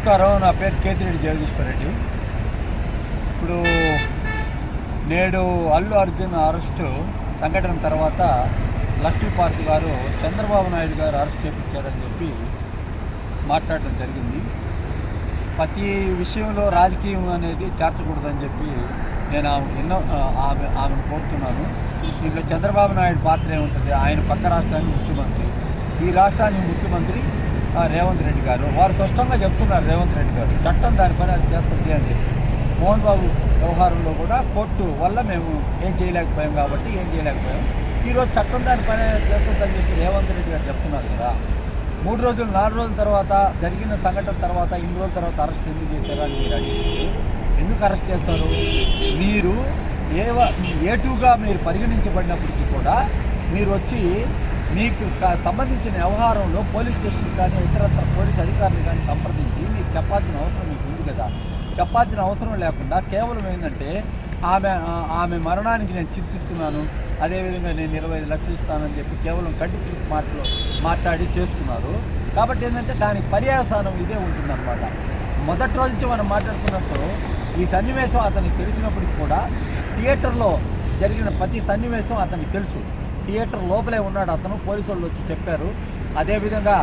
నమస్కారం. నా పేరు కేతిరెడ్డి జగదీశ్వర్ రెడ్డి. ఇప్పుడు నేడు అల్లు అర్జున్ అరెస్టు సంఘటన తర్వాత లక్ష్మీపార్తి గారు చంద్రబాబు నాయుడు గారు అరెస్ట్ చేయించారని చెప్పి మాట్లాడడం జరిగింది. ప్రతి విషయంలో రాజకీయం అనేది చేర్చకూడదని చెప్పి నేను ఆమెను కోరుతున్నాను. దీంట్లో చంద్రబాబు నాయుడు పాత్ర ఏముంటుంది? ఆయన పక్క రాష్ట్రానికి ముఖ్యమంత్రి, ఈ రాష్ట్రానికి ముఖ్యమంత్రి రేవంత్ రెడ్డి గారు. వారు స్పష్టంగా చెప్తున్నారు, రేవంత్ రెడ్డి గారు చట్టం దానిపైన అది చేస్తుంది అని చెప్పి. మోహన్ బాబు వ్యవహారంలో కూడా కోర్టు వల్ల మేము ఏం చేయలేకపోయాం కాబట్టి ఏం చేయలేకపోయాం, ఈరోజు చట్టం దానిపైన చేస్తుందని చెప్పి రేవంత్ రెడ్డి గారు చెప్తున్నారు కదా. 3 రోజులు 4 రోజుల తర్వాత జరిగిన సంఘటన తర్వాత ఇన్ని రోజుల తర్వాత అరెస్ట్ ఎందుకు చేశారు అని మీరు అడిగితే, ఎందుకు అరెస్ట్ చేస్తారు? మీరు ఏటుగా మీరు పరిగణించబడినప్పటికీ కూడా మీరు వచ్చి మీకు సంబంధించిన వ్యవహారంలో పోలీస్ స్టేషన్ కానీ ఇతరత్ర పోలీస్ అధికారులు కానీ సంప్రదించి మీకు చెప్పాల్సిన అవసరం మీకు ఉంది కదా. చెప్పాల్సిన అవసరం లేకుండా కేవలం ఏంటంటే ఆమె మరణానికి నేను చింతిస్తున్నాను, అదేవిధంగా నేను 25 లక్షలు ఇస్తానని చెప్పి కేవలం కంటి తిరుగు మాట్లాడి చేసుకున్నారు. కాబట్టి ఏంటంటే దానికి పర్యావసానం ఇదే ఉంటుందన్నమాట. మొదటి రోజు నుంచి మనం మాట్లాడుకున్నట్టు ఈ సన్నివేశం అతనికి తెలిసినప్పటికి కూడా థియేటర్లో జరిగిన ప్రతి సన్నివేశం అతనికి తెలుసు. థియేటర్ లోపలే ఉన్నాడు అతను, పోలీసు వాళ్ళు వచ్చి చెప్పారు. అదేవిధంగా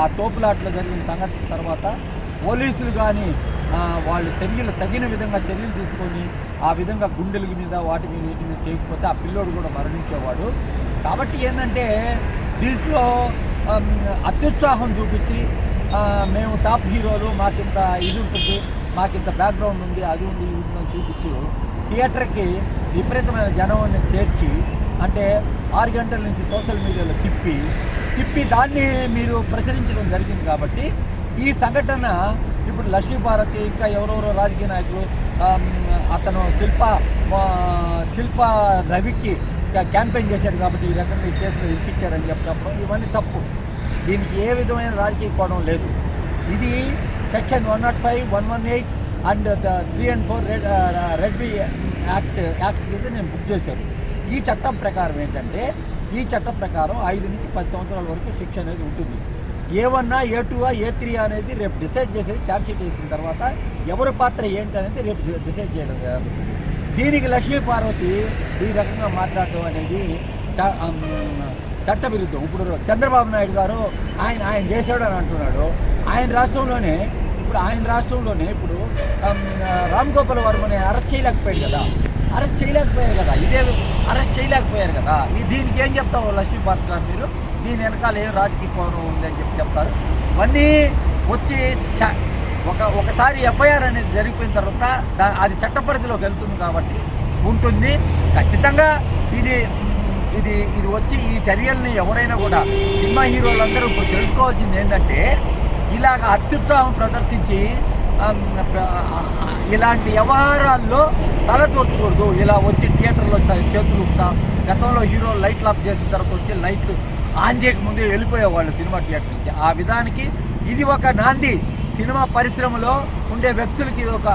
ఆ తోపులాట్లో జరిగిన సంఘటన తర్వాత పోలీసులు కానీ వాళ్ళు తగిన విధంగా చర్యలు తీసుకొని ఆ విధంగా గుండెల మీద వాటి మీద వీటి మీద చేయకపోతే ఆ పిల్లోడు కూడా మరణించేవాడు. కాబట్టి ఏంటంటే దీంట్లో అత్యుత్సాహం చూపించి మేము టాప్ హీరోలు, మాకింత ఇది ఉంటుంది, మాకింత బ్యాక్గ్రౌండ్ ఉంది, అది ఉంది, ఇది ఉందని చూపించి థియేటర్కి విపరీతమైన జనాన్ని చేర్చి అంటే 6 గంటల నుంచి సోషల్ మీడియాలో తిప్పి దాన్ని మీరు ప్రచురించడం జరిగింది. కాబట్టి ఈ సంఘటన ఇప్పుడు లక్ష్మీపార్వతి ఇంకా ఎవరెవరో రాజకీయ నాయకులు అతను శిల్ప రవికి క్యాంపెయిన్ చేశాడు కాబట్టి ఈ రకంగా ఈ కేసులో ఇరికిచ్చారని చెప్పడం ఇవన్నీ తప్పు. దీనికి ఏ విధమైన రాజకీయ కోణం లేదు. ఇది section 105, 118 and 3 and 4 read B act కింద నేను బుక్ చేశాను. ఈ చట్టం ప్రకారం ఏంటంటే ఈ చట్టం ప్రకారం 5 నుంచి 10 సంవత్సరాల వరకు శిక్ష అనేది ఉంటుంది. A1, A2, A3 అనేది రేపు డిసైడ్ చేసేది ఛార్జ్షీట్ వేసిన తర్వాత ఎవరి పాత్ర ఏంటి అనేది రేపు డిసైడ్ చేయడం జరుగుతుంది. దీనికి లక్ష్మీపార్వతి ఈ రకంగా మాట్లాడటం అనేది చట్టవిరుద్ధం. ఇప్పుడు చంద్రబాబు నాయుడు గారు ఆయన చేశాడు అని అంటున్నాడు. ఆయన రాష్ట్రంలోనే ఇప్పుడు రామ్ గోపాల్ వర్మని అరెస్ట్ చేయలేకపోయారు కదా. ఇదే అరెస్ట్ చేయలేకపోయారు కదా. దీనికి ఏం చెప్తావు లక్ష్మీపార్వతి గారు? మీరు దీని వెనకాల ఏం రాజకీయ కోణం ఉంది అని చెప్పి చెప్తారు. ఇవన్నీ వచ్చి ఒకసారి ఎఫ్ఐఆర్ అనేది జరిగిపోయిన తర్వాత అది చట్ట పరిధిలోకి వెళ్తుంది కాబట్టి ఉంటుంది. ఖచ్చితంగా ఇది వచ్చి ఈ చర్యల్ని ఎవరైనా కూడా సినిమా హీరోలందరూ ఇప్పుడు తెలుసుకోవాల్సింది ఏంటంటే ఇలాగ అత్యుత్సాహం ప్రదర్శించి ఇలాంటి వ్యవహారాల్లో తలదూర్చకూడదు. ఇలా వచ్చి థియేటర్లో చేతులు గతంలో హీరో లైట్లు ఆఫ్ చేసిన తర్వాత వచ్చి లైట్లు ఆన్ చేయకముందే వెళ్ళిపోయేవాళ్ళు సినిమా థియేటర్ నుంచి. ఆ విధానికి ఇది ఒక నాంది. సినిమా పరిశ్రమలో ఉండే వ్యక్తులకి ఇది ఒక